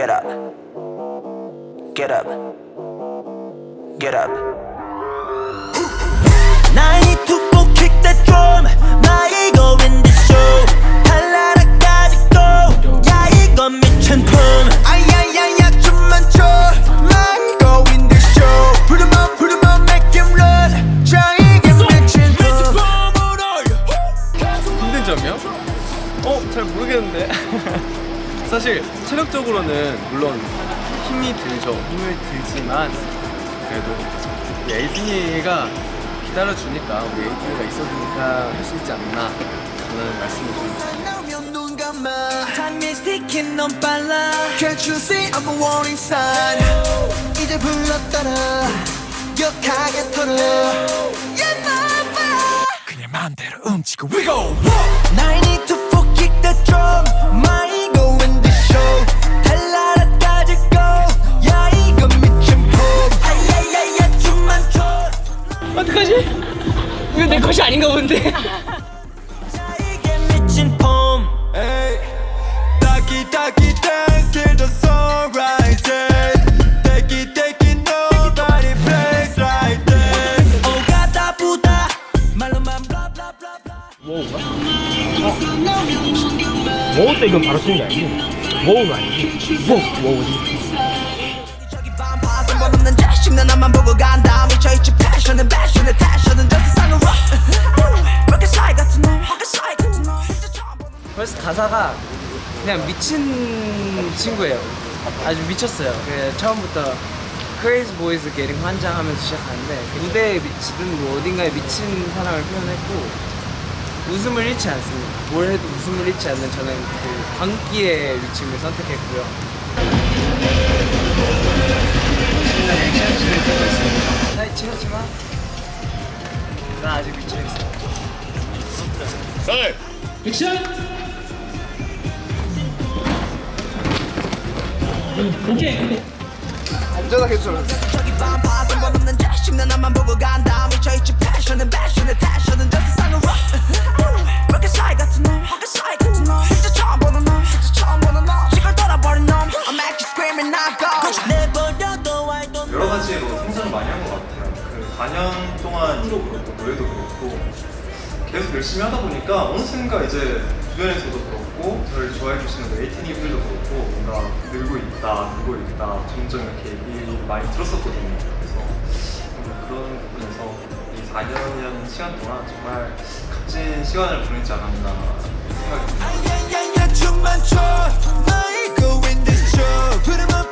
Get up. Get up. Get up. I need to go kick that drum. 나 이거 in the show. 달라라까지 go. 야 이건 미친 품. 아야야야 춤만 춰. 나 이거 in the show. 부르면 make him run. 자 이게 미친 품. 힘든 점이요? 잘 모르겠는데. 사실 체력적으로는 물론 힘이 들죠. 힘을 들지만 그래도 우리 에이틴이가 기다려주니까 우리 에이틴이가 있어주니까 할 수 있지 않나 저는 말씀을 드립니다. Time is ticking 너무 빨라. Can't you see I'm a warning sign. 이제 불렀더라 격하게 털어. Yeah, 나봐 그냥 마음대로 움직여 We go. I need to kick the drum. My ego in the show. 달라라까지 go. 야 이건 미친 폼. 아야야야 춤만 춰. 어떡하지? 이거 내 것이 아닌가 본데. 자 이게 미친 폼. Hey, taki dance till the sunrise. Take it, nobody plays like this. Oh, 가다 부다 말로만 blah blah blah blah. 워우 때 이건 바로 쓰는 게 아니지. 워우가 아니지. 워우지. 저기 반파선 번 없는 자식 난 나만 보고 간다. 미쳐있지 패션은 패션의 패션은 저 세상을 rock. 그렇게 사이 같은 놈, 그렇게 사이 같은 놈. 벌써 가사가 그냥 미친 친구예요. 아주 미쳤어요. 처음부터 Crazy Boys Getting 환장하면서 시작하는데 무대에 미치든 뭐 어딘가에 미친 사랑을 표현했고 웃음을 잃지 않습니다. 뭘 해도 웃음을 잃지 않는 저는 그 광기의 미침을 선택했고요. 액션씬을 찍고 있습니다. 나 지났지만 나 아직 미쳐있어. 안전하게 좀. 저기 반파선 번 없는 자식 난 나만 보고 간다. 미쳐있지 패션은 패션의 패션은 저 세상을 rock. 그렇게 사이 같은 놈, 그렇게 사이 같은 놈. 진짜 처음 보는 놈, 진짜 처음 보는 놈. 시걸 돌아버린 놈. I'm actually screaming I go. 내버려둬 I don't. 여러 가지로 성장을 많이 한 것 같아요. 그 4년 동안 힘도 그렇고 노래도 그렇고 계속 열심히 하다 보니까 어느 순간 이제 주변에서도 그렇고 저를 좋아해 주시는 에이티니 분들도 그렇고 뭔가 늘고 있다 점점 이렇게 얘기 많이 들었었거든요. 그래서 그런 부분에서 이 4년 시간 동안 정말 값진 시간을 보내지 않았나 생각이 듭니다. 아야야야 춤만 춰. I go in this show.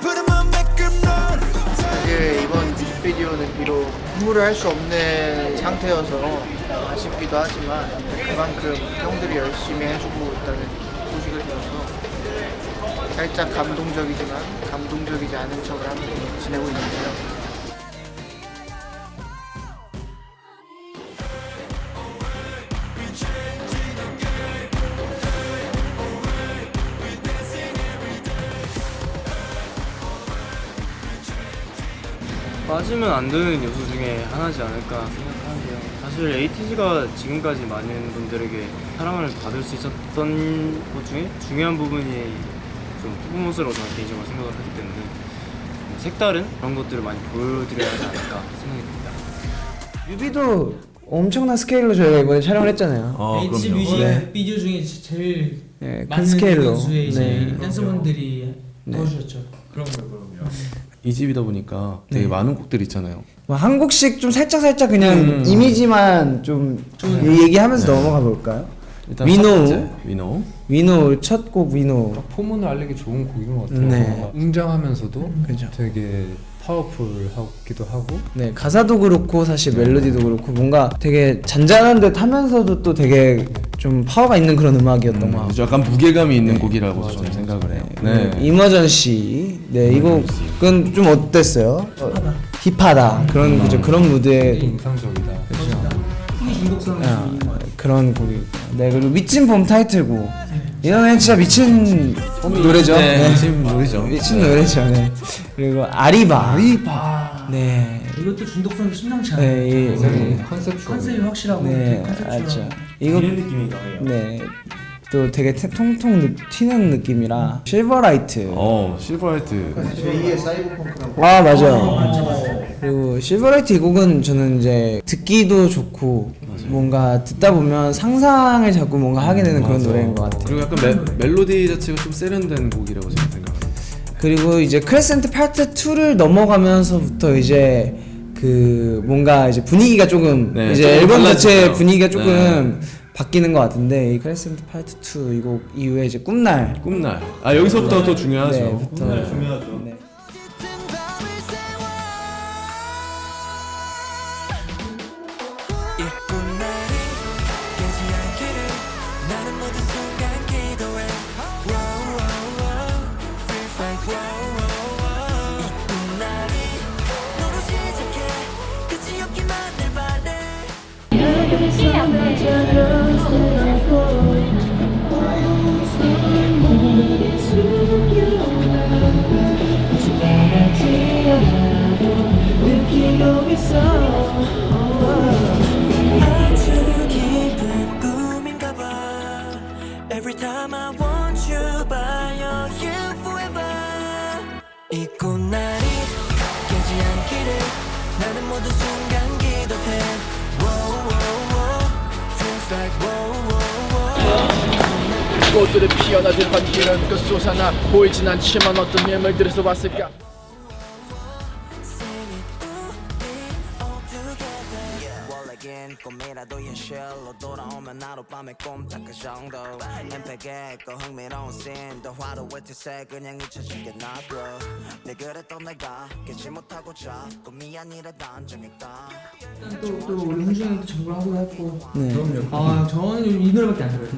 부르면 make him run. 사실 이번 뮤직비디오는 비록 홍보를 할 수 없는 상태여서 아쉽기도 하지만 그만큼 형들이 열심히 해주고 있다는 소식을 들어서 살짝 감동적이지만 감동적이지 않은 척을 하면서 지내고 있는데요. 빠지면 안 되는 요소 중에 하나지 않을까 생각하는데요. 사실 ATG가 지금까지 많은 분들에게 사랑을 받을 수 있었던 것 중에 중요한 부분이 좀 퍼포먼스라고 저는 개인적으로 생각을 하기 때문에 색다른 그런 것들을 많이 보여드려야 하지 않을까 생각이 듭니다. 뮤비도 엄청난 스케일로 저희가 이번에 촬영을 했잖아요. 에이티즈 뮤직 비디오 중에 제일 큰 많은 스케일로. 수의 이제 네. 댄서분들이 넣어주셨죠. 그럼요. 이 집이다 보니까 되게 많은 곡들이 있잖아요. 뭐 한 곡씩 좀 살짝 그냥 이미지만 좀 얘기하면서 넘어가 볼까요? 일단 위노 첫 곡 위노. 포문을 알리기 좋은 곡인 것 같아요. 네. 뭔가 웅장하면서도 그죠. 되게 파워풀하기도 하고. 네, 가사도 그렇고 사실 멜로디도 그렇고 뭔가 되게 잔잔한 듯 하면서도 또 되게 좀 파워가 있는 그런 음악이었던 것 같아요. 약간 무게감이 있는 곡이라고 저는 생각을 해요. 네. 이머전시. 네, 이 곡은 좀 어땠어요? 힙하다. 그런 그죠. 그런 무대. 인상적이다. 그런 곡이고. 네, 그리고 미친 봄 타이틀곡. 이거는 진짜 미친 노래죠. 네, 미친 노래죠. 미친 노래죠. 네. 그리고 아리바. 네. 이것도 중독성이 심상치 않아요. 네, 컨셉 컨셉이 확실하고 네, 컨셉처럼. 알죠. 이거 이런 느낌이 강해요. 네. 또 되게 통통 튀는 느낌이라 실버라이트. 실버라이트. 제2의 사이버펑크라고. 아 맞아요. 그리고 실버라이트 이 곡은 저는 이제 듣기도 좋고 뭔가 듣다 보면 상상을 자꾸 뭔가 하게 되는 그런 노래인 것 같아요. 그리고 약간 멜로디 자체가 좀 세련된 곡이라고 저는 생각해요. 그리고 이제 크레센트 파트 2를 넘어가면서부터 이제 그 뭔가 이제 분위기가 조금 네, 이제 조금 앨범 자체 달라지죠. 분위기가 조금 바뀌는 것 같은데 이 크레센트 파트 2 이 곡 이후에 이제 꿈날. 아 여기서부터 더 중요하죠. 네, 부터. 중요하죠. 네. Every time I want you by your here forever 이 꽃날이 깨지 않기를 나는 모든 순간 기도해 Wow wow wow Feels like wow wow wow 꽃들이 피어나들 반기는 그 솟아나 보이진 않지만 어떤 예물들에서 왔을까 꿈이라도 현실로 돌아오면 하룻밤에 꼼짝할 정도 엠팩에 그 흥미로운 씬더 화려했지 새 그냥 잊혀지게 놔둬 내 그랬던 내가 깨지 못하고 자꾸 미안이라 단정했다 또 우리 훈중이도 정글 하기도 했고. 네. 아 저는 이 노래밖에 안 들어요.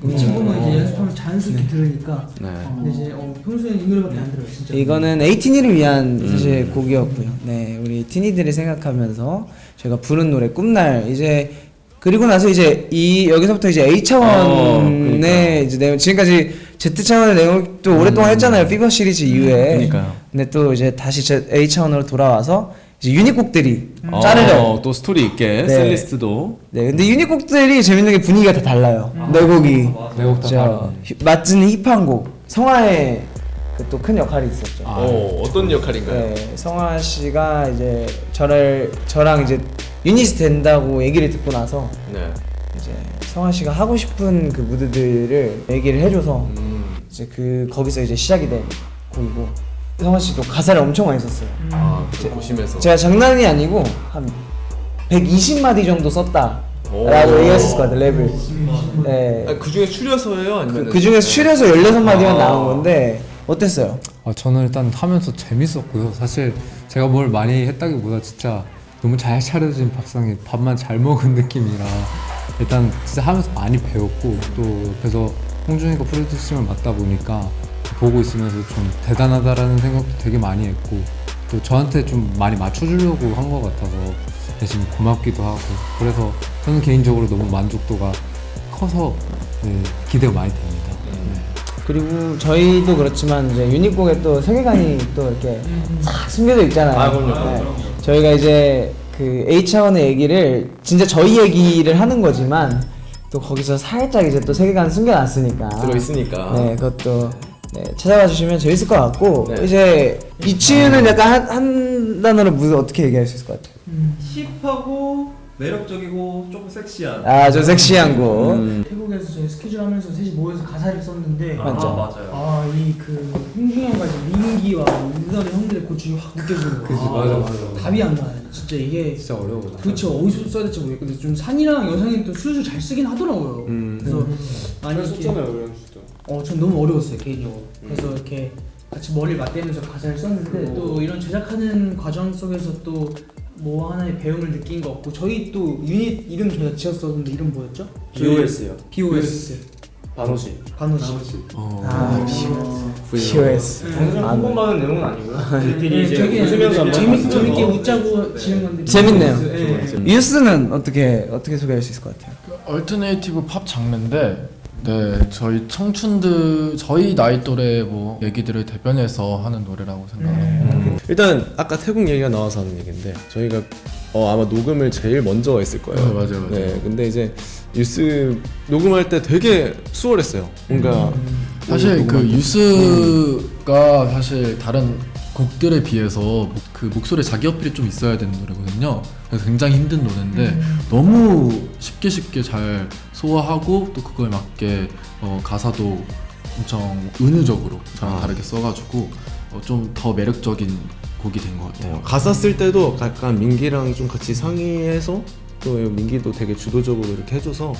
이 친구는 이제 연습하면 자연스럽게 들으니까. 근데 이제 평소에는 이 노래밖에 안 들어요 진짜. 이거는 에이티니를 위한 사실 곡이었고요. 네, 우리 티니들을 생각하면서 저희가 부른 노래 꿈날 이제 그리고 나서 이제 이 여기서부터 이제 A 차원의 그러니까. 이제 내용 지금까지 Z 차원의 내용 또 오랫동안 했잖아요. 피버 시리즈 이후에. 그러니까요. 근데 또 이제 다시 A 차원으로 돌아와서 이제 유닛곡들이 짜르르 또 스토리 있게 네. 셀리스트도. 네, 근데 유닛곡들이 재밌는 게 분위기가 다 달라요. 내 곡이 내곡 다 다르네. 맞은 힙한 곡 성화의 그 또 큰 역할이 있었죠. 어떤 역할인가요? 네, 성화 씨가 이제 저랑 이제 유닛이 된다고 얘기를 듣고 나서 네. 이제 성화 씨가 하고 싶은 그 무드들을 얘기를 해줘서 이제 그 거기서 이제 시작이 된 곡이고 성화 씨도 가사를 엄청 많이 썼어요. 그거 보시면서. 제가 장난이 아니고 한 120마디 정도 썼다라고 얘기했을 것 같아요. 랩을. 네. 그 중에 추려서 해요? 아니면 그 중에서 추려서 16마디만 나온 건데 어땠어요? 저는 일단 하면서 재밌었고요. 사실 제가 뭘 많이 했다기보다 진짜 너무 잘 차려진 밥상에 밥만 잘 먹은 느낌이라 일단 진짜 하면서 많이 배웠고 또 그래서 홍준이가 프로듀싱을 맡다 보니까 보고 있으면서 좀 대단하다라는 생각도 되게 많이 했고 또 저한테 좀 많이 맞춰주려고 한 것 같아서 대신 고맙기도 하고 그래서 저는 개인적으로 너무 만족도가 커서 기대가 많이 됩니다. 그리고 저희도 그렇지만 이제 유닛곡에 또 세계관이 또 이렇게 싹 숨겨져 있잖아요. 그럼요. 저희가 이제 그 A 차원의 얘기를 진짜 저희 얘기를 하는 거지만 또 거기서 살짝 이제 또 세계관 숨겨놨으니까 들어있으니까. 네, 그것도 네, 찾아봐 주시면 재밌을 것 같고 네. 이제 이치유는 약간 한 단어로 무슨 어떻게 얘기할 수 있을 것 같아요. 힙하고 매력적이고 조금 섹시한. 아, 좀 섹시한 곡. 태국에서 저희 스케줄 하면서 셋이 모여서 가사를 썼는데 맞죠. 맞아요. 이 그 홍중이 형과 이제 민기와 우리나라 형들의 고충이 확 느껴지고 맞아. 답이 안 나요. 진짜 이게 진짜 어려워. 그렇죠. 어디서 써야 될지 모르겠고 근데 좀 산이랑 여상이 또 술술 잘 쓰긴 하더라고요. 그래서 많이 이렇게 전 너무 어려웠어요 개인적으로. 그래서 이렇게 같이 머리를 맞대면서 가사를 썼는데 또 이런 제작하는 과정 속에서 또 뭐 하나의 배움을 느낀 것 같고 저희 또 유닛 이름 저희가 지었었는데 이름 뭐였죠? BOS요. BOS 반호시. 반호씨. BOS. 한 번만은 내용은 아니고요. 네, 저기 웃으면서 재밌게 웃자고 지은 건데 재밌네요. 네. 유스는 어떻게 소개할 수 있을 것 같아요? 얼터네이티브 팝 장르인데 네 저희 청춘들 저희 나이 또래 뭐 얘기들을 대변해서 하는 노래라고 생각합니다. 일단 아까 태국 얘기가 나와서 하는 얘기인데 저희가 아마 녹음을 제일 먼저 했을 거예요. 맞아요. 네, 근데 이제 유스 녹음할 때 되게 수월했어요. 뭔가 사실 그 유스가 사실 다른 곡들에 비해서 그 목소리에 자기 어필이 좀 있어야 되는 노래거든요. 그래서 굉장히 힘든 노래인데 너무 쉽게 잘 소화하고 또 그거에 맞게 가사도 엄청 은유적으로 저랑 다르게 써가지고 좀 더 매력적인 곡이 된 것 같아요. 가사 쓸 때도 약간 민기랑 좀 같이 상의해서 또 민기도 되게 주도적으로 이렇게 해줘서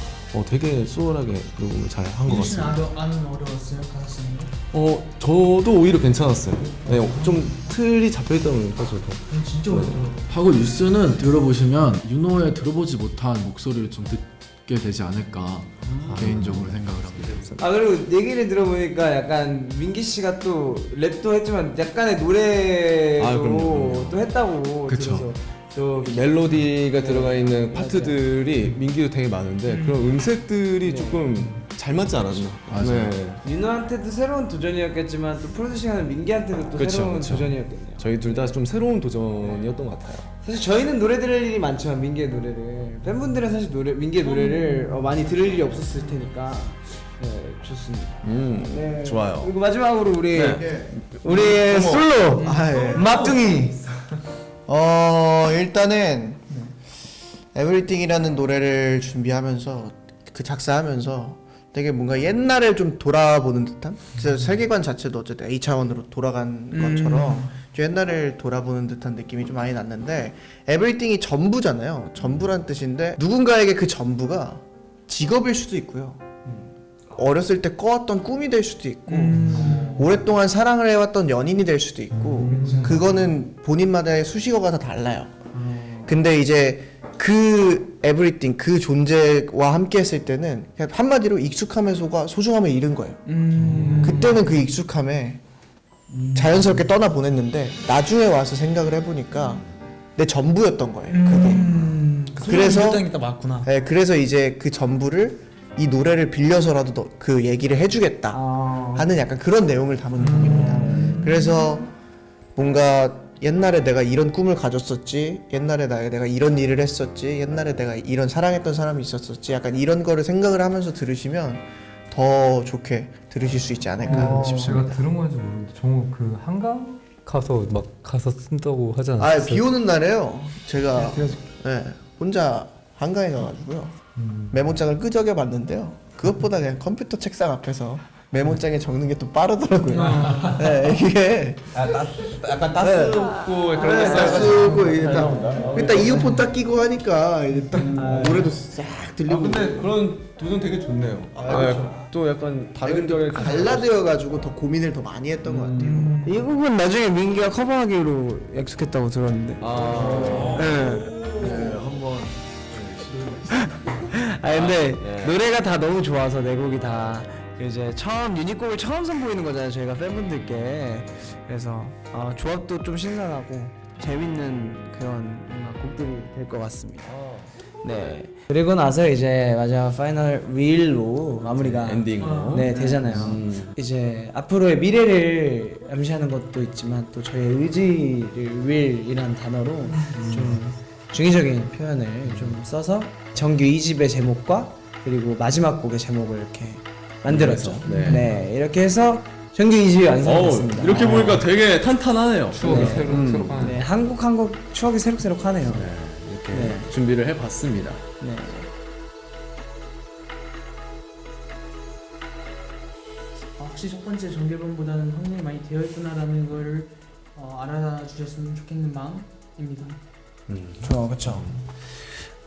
되게 수월하게 녹음을 잘 한 것 민기 씨는 같습니다. 안 어려웠어요 가사 쓰는 거? 저도 오히려 괜찮았어요. 네, 좀 틀이 잡혀있다 보니까 저도. 진짜 어려워요. 하고 유스는 들어보시면 윤호의 들어보지 못한 목소리를 좀 듣게 되지 않을까 개인적으로 생각을 합니다. 그리고 얘기를 들어보니까 약간 민기 씨가 또 랩도 했지만 약간의 노래도 그럼요. 또 했다고 그쵸. 들어서 또 멜로디가 들어가 있는 파트들이 민기도 되게 많은데 그런 음색들이 조금 잘 맞지 않았나. 맞아요. 네. 윤호한테도 새로운 도전이었겠지만 또 프로듀싱하는 민기한테도 또 그쵸, 새로운 그쵸. 도전이었겠네요. 저희 둘 다 좀 새로운 도전이었던 것 같아요. 사실 저희는 노래 들을 일이 많지만 민기의 노래를 팬분들은 사실 민기의 노래를 많이 들을 일이 없었을 테니까 네, 좋습니다. 네. 좋아요. 그리고 마지막으로 네. 우리의 솔로 예. 막둥이 일단은 에브리띵이라는 노래를 준비하면서 그 작사하면서 되게 뭔가 옛날을 좀 돌아보는 듯한 그 세계관 자체도 어쨌든 A차원으로 돌아간 것처럼 좀 옛날을 돌아보는 듯한 느낌이 좀 많이 났는데 에브리띵이 전부잖아요. 전부란 뜻인데 누군가에게 그 전부가 직업일 수도 있고요. 어렸을 때 꿔왔던 꿈이 될 수도 있고 오랫동안 사랑을 해왔던 연인이 될 수도 있고 그거는 본인마다의 수식어가 다 달라요. 근데 이제 그 에브리띵 그 존재와 함께 했을 때는 그냥 한마디로 익숙함에서가 소중함을 잃은 거예요. 그때는 그 익숙함에 자연스럽게 떠나보냈는데 나중에 와서 생각을 해보니까 내 전부였던 거예요. 그게. 그래서 맞구나. 네, 그래서 이제 그 전부를 이 노래를 빌려서라도 그 얘기를 해주겠다 하는 약간 그런 내용을 담은 곡입니다. 그래서 뭔가 옛날에 내가 이런 꿈을 가졌었지, 옛날에 내가 이런 일을 했었지, 옛날에 내가 이런 사랑했던 사람이 있었었지, 약간 이런 거를 생각을 하면서 들으시면 더 좋게 들으실 수 있지 않을까 싶습니다. 제가 들은 건지 모르는데 정우 그 한강 가서 막 가사 쓴다고 하지 않았어요? 비 오는 날에요. 제가 혼자 한강에 가가지고요. 메모장을 끄적여 봤는데요. 그것보다 그냥 컴퓨터 책상 앞에서 메모장에 적는 게 또 빠르더라고요. 네, 이게 약간 따스럽고 그런 게 따스고 일단 이어폰 딱 끼고 하니까 이제 딱 노래도 싹 들리고. 근데 그런 도전 되게 좋네요. 또 약간 다른 결의 발라드여가지고 더 고민을 더 많이 했던 것 같아요. 이 부분 나중에 민기가 커버하기로 약속했다고 들었는데. 한번 근데 노래가 다 너무 좋아서 네 곡이 다 이제 처음 유닛곡을 처음 선보이는 거잖아요 저희가 팬분들께. 그래서 조합도 좀 신선하고 재밌는 그런 뭔가 곡들이 될 것 같습니다. 네. 그리고 나서 이제 마지막 파이널 릴로 마무리가 엔딩으로 되잖아요. 이제 앞으로의 미래를 암시하는 것도 있지만 또 저희의 의지를 will이라는 단어로 좀 중의적인 표현을 좀 써서 정규 2집의 제목과 그리고 마지막 곡의 제목을 이렇게 만들었죠. 네. 이렇게 해서 정규 2집이 완성됐습니다. 이렇게 보니까 되게 탄탄하네요. 추억이 새록새록하네. 네, 한 곡 추억이 새록새록하네요. 이렇게 준비를 해봤습니다. 네. 확실히 첫 번째 정규앨범보다는 확률이 많이 되어있구나라는 걸 알아주셨으면 좋겠는 마음입니다. 그렇죠.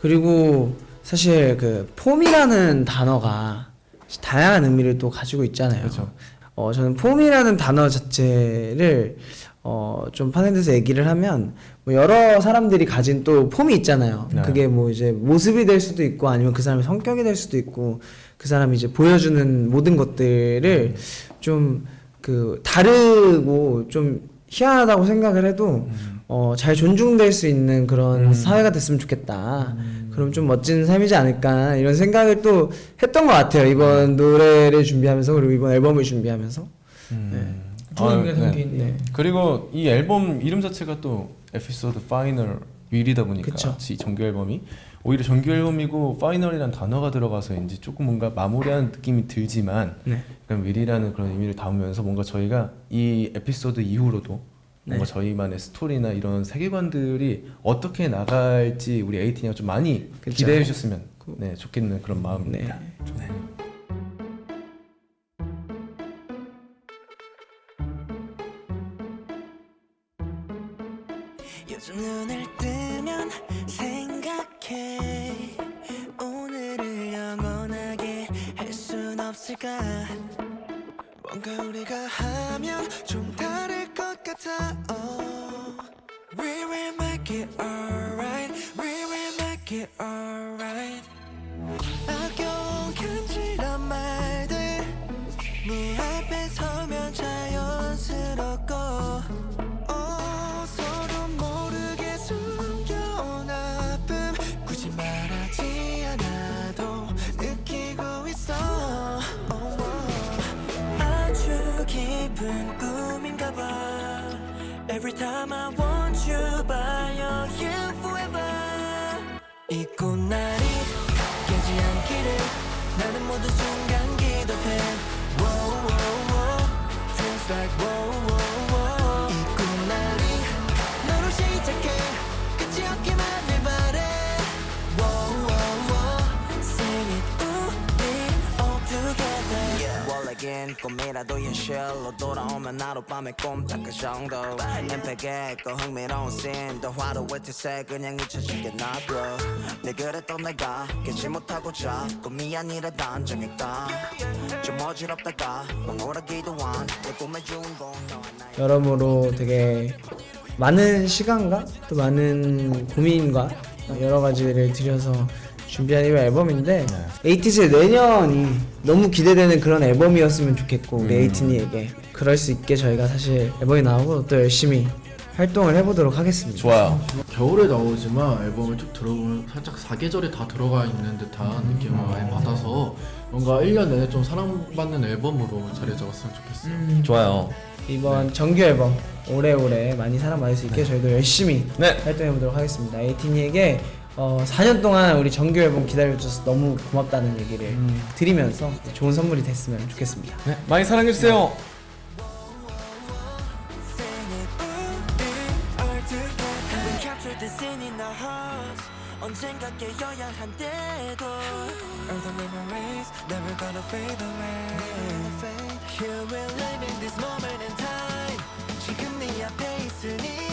그리고 사실 그 폼이라는 단어가 다양한 의미를 또 가지고 있잖아요. 그렇죠. 저는 폼이라는 단어 자체를 좀 파생돼서 얘기를 하면 뭐 여러 사람들이 가진 또 폼이 있잖아요. 네. 그게 뭐 이제 모습이 될 수도 있고 아니면 그 사람의 성격이 될 수도 있고 그 사람이 이제 보여주는 모든 것들을 좀 그 다르고 좀 희한하다고 생각을 해도 잘 존중될 수 있는 그런 사회가 됐으면 좋겠다. 그럼 좀 멋진 삶이지 않을까 이런 생각을 또 했던 것 같아요. 이번 노래를 준비하면서 그리고 이번 앨범을 준비하면서. 좋은 의미가 담겨 있네요. 그리고 이 앨범 이름 자체가 또 에피소드 파이널 윌이다 보니까 그쵸. 이 정규 앨범이 오히려 정규 앨범이고 파이널이라는 단어가 들어가서인지 조금 뭔가 마무리하는 느낌이 들지만 네. 약간 윌이라는 그런 의미를 담으면서 뭔가 저희가 이 에피소드 이후로도 뭔가 네. 저희만의 스토리나 이런 세계관들이 어떻게 나갈지 우리 에이틴이가 좀 많이 그쵸. 기대해 주셨으면 네, 좋겠는 그런 마음입니다. 네. 요즘 눈을 뜨면 생각해 오늘을 영원하게 할 순 없을까 뭔가 우리가 하면 좀 다를 것 같아 We will make it alright We will make it alright 아껴온 간지런 말들 네 앞에 서면 자연스럽고 서로 모르게 숨겨온 아픔 굳이 말하지 않아도 느끼고 있어 아주 깊은 꿈인가 봐 Every time I want you by your here forever 이 꽃날이 깨지 않기를 나는 모든 순간 기도해 Whoa, whoa, whoa. Feels like whoa, whoa, whoa. 이 꽃날이 너로 시작해 끝이 없기만을 바래 Whoa, whoa, whoa. Sing it 우리 all together 원래긴 꿈이라도 현실로 돌아오면 하룻밤의 꿈딱 그 정도 엠팩했고 흥미로운 씬도 화려해 태세 그냥 잊혀지겠나 bro 늘 그랬던 내가 깨지 못하고 꿈이 아니라 단정했다 좀 어지럽다가 멍울하기도 한 내 꿈의 주인공 너와 나의 여러모로 되게 많은 시간과 또 많은 고민과 여러 가지를 들여서 준비한 1월 앨범인데 에이티즈의 내년이 너무 기대되는 그런 앨범이었으면 좋겠고 우리 에이티니에게 그럴 수 있게 저희가 사실 앨범이 나오고 또 열심히 활동을 해보도록 하겠습니다. 좋아요. 겨울에 나오지만 앨범을 쭉 들어보면 살짝 사계절에 다 들어가 있는 듯한 느낌을 많이 받아서 뭔가 1년 내내 좀 사랑받는 앨범으로 자리 잡았으면 좋겠어요. 좋아요. 이번 정규 앨범 오래오래 많이 사랑받을 수 있게 저희도 열심히 활동해보도록 하겠습니다. 에이티니에게 4년 동안 우리 정규 앨범 기다려줘서 너무 고맙다는 얘기를 드리면서 좋은 선물이 됐으면 좋겠습니다. 네, 많이 사랑해주세요. 언젠가 깨어야 한데도 All the memories never gonna fade away Here we're living this moment in time 지금 네 앞에 있으니